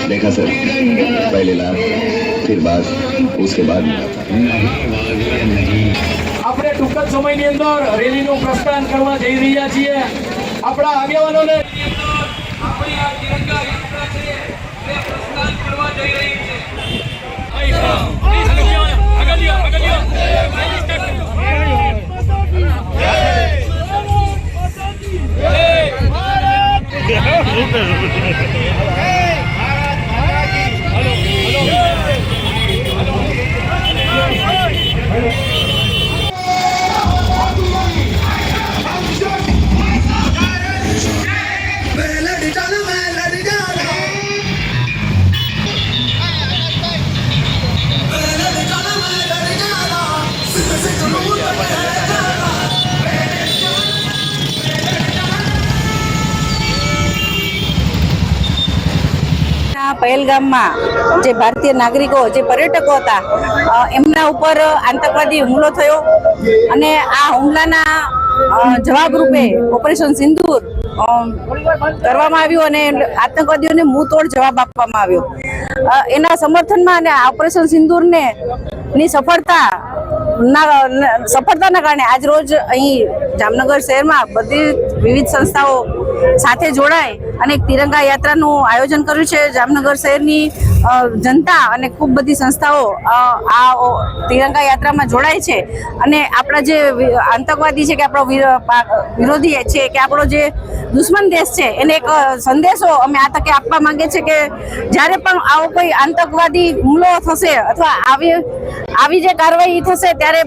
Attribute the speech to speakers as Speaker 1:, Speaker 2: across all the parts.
Speaker 1: देखा सर, पहले लाख, फिर बात, उसके बाद
Speaker 2: આપણે ટૂંક જ સમયની અંદર રેલીનું પ્રસ્થાન કરવા જઈ રહ્યા છીએ। આપણા આગેવાનોને આપણી આ તિરંગા યાત્રા છે તે પ્રસ્થાન કરવા જઈ રહી છે।
Speaker 3: પહેલગામમાં જે ભારતીય નાગરિકો જે પર્યટકો હતા એમના ઉપર આતંકવાદી હુમલો થયો અને આ હુમલાના જવાબરૂપે ઓપરેશન સિંદૂર કરવામાં આવ્યું અને આતંકવાદીઓને મુંહતોડ જવાબ આપવામાં આવ્યો। એના સમર્થનમાં અને ઓપરેશન સિંદૂરને ની સફળતાના કારણે આજ રોજ અહીં જામનગર શહેરમાં બધી વિવિધ સંસ્થાઓ સાથે જોડાય અને એક તિરંગા યાત્રાનું આયોજન કર્યું છે। જામનગર શહેરની જનતા અને ખૂબ બધી સંસ્થાઓ આ તિરંગા યાત્રામાં જોડાય છે અને આપણા જે આતંકવાદી છે કે આપણો વિરોધી છે કે આપણો જે દુશ્મન દેશ છે એને એક સંદેશો અમે આ તકે આપવા માંગીએ છીએ કે જ્યારે પણ આવો કોઈ આતંકવાદી હુમલો થશે અથવા આવી જે કાર્યવાહી થશે ત્યારે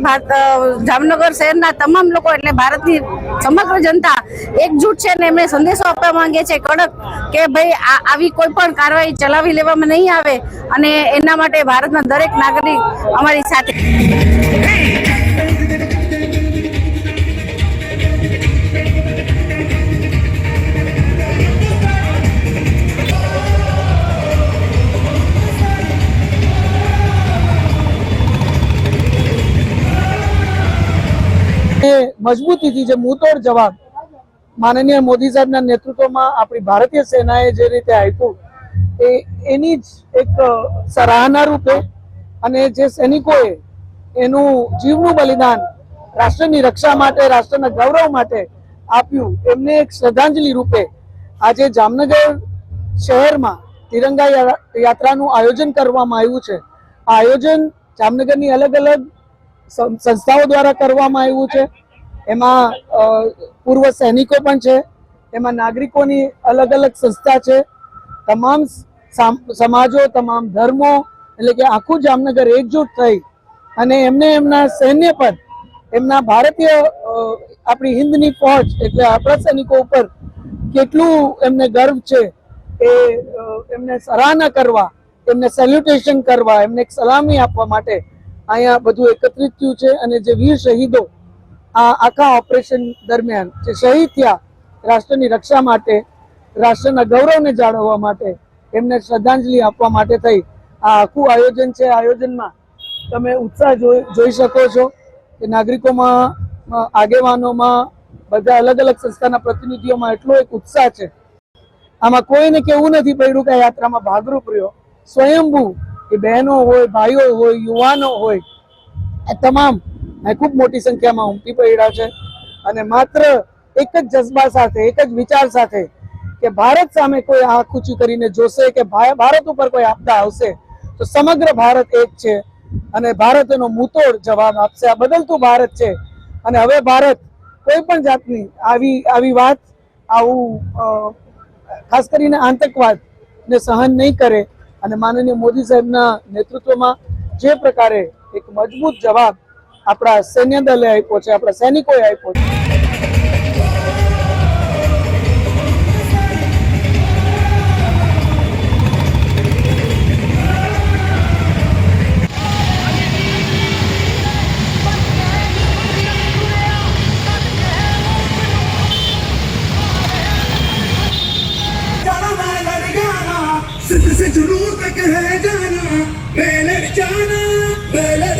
Speaker 3: જામનગર શહેરના તમામ લોકો એટલે ભારતની સમગ્ર જનતા એકજૂટ છે અને એમને સંદેશો આપવા માંગે છે કડક કે ભાઈ આવી કોઈ પણ કાર્યવાહી ચલાવી લેવામાં નહીં આવે અને એના માટે ભારતના દરેક નાગરિક અમારી સાથે।
Speaker 4: મજબૂતીથી જે મુંહતોડ જવાબ માનનીય મોદી સાહેબના નેતૃત્વમાં આપણી ભારતીય સેનાએ જે રીતે આપ્યું એની જ એક સરાહના રૂપે અને જે સૈનિકોએ એનું જીવનું બલિદાન રાષ્ટ્રની રક્ષા માટે રાષ્ટ્રના ગૌરવ માટે આપ્યું એમને એક શ્રદ્ધાંજલિ રૂપે આજે જામનગર શહેરમાં તિરંગા યાત્રાનું આયોજન કરવામાં આવ્યું છે। આ આયોજન જામનગરની અલગ અલગ સંસ્થાઓ દ્વારા કરવામાં આવ્યું છે। એમાં પૂર્વ સૈનિકો પણ છે, એમાં નાગરિકોની અલગ અલગ સંસ્થા છે, તમામ સમાજો તમામ ધર્મો એટલે કે આખું જામનગર એકજૂટ થઈ અને એમને એમના સૈન્ય પર એમના ભારતીય આપણી હિન્દની ફોજ એટલે આપણા સૈનિકો ઉપર કેટલું એમને ગર્વ છે એ એમને સરાહના કરવા, એમને સેલ્યુટેશન કરવા, એમને એક સલામી આપવા માટે અહીંયા બધું એકત્રિત થયું છે। અને જે વીર શહીદો આ આખા ઓપરેશન દરમિયાન જે શહીદ થયા રાષ્ટ્રની રક્ષા માટે, રાષ્ટ્રના ગૌરવને જાળવવા માટે, એમને શ્રદ્ધાંજલિ આપવા માટે થઈ આ આખું આયોજન છે। આયોજનમાં તમે ઉત્સાહ જોઈ શકો છો કે નાગરિકોમાં, આગેવાનોમાં, બધા અલગ અલગ સંસ્થાના પ્રતિનિધિઓમાં એટલો એક ઉત્સાહ છે। આમાં કોઈને કેવું નથી પડ્યું કે આ યાત્રામાં ભાગરૂપ રહ્યો, સ્વયંભૂ એ બહેનો હોય, ભાઈઓ હોય, યુવાનો હોય, એ તમામ ખૂબ મોટી સંખ્યામાં ઉમટી પડ્યા છે અને માત્ર એક જ જજ્બા સાથે, એક જ વિચાર સાથે કે ભારત સામે કોઈ આંખ ઊંચી કરીને જોશે કે ભારત ઉપર કોઈ આપદા આવશે તો સમગ્ર ભારત એક છે અને ભારત એનો મુંહતોડ જવાબ આપશે। આ બદલતું ભારત છે અને હવે ભારત કોઈ પણ જાતની આવી વાત, આવું ખાસ કરીને આતંકવાદ ને સહન નહીં કરે અને માનનીય મોદી સાહેબના નેતૃત્વમાં જે પ્રકારે એક મજબૂત જવાબ આપણા સૈન્ય દળે આપ્યો છે, આપણા સૈનિકોએ આપ્યો છે।
Speaker 5: से जुनून तक है जाना, पहले जाना, पहले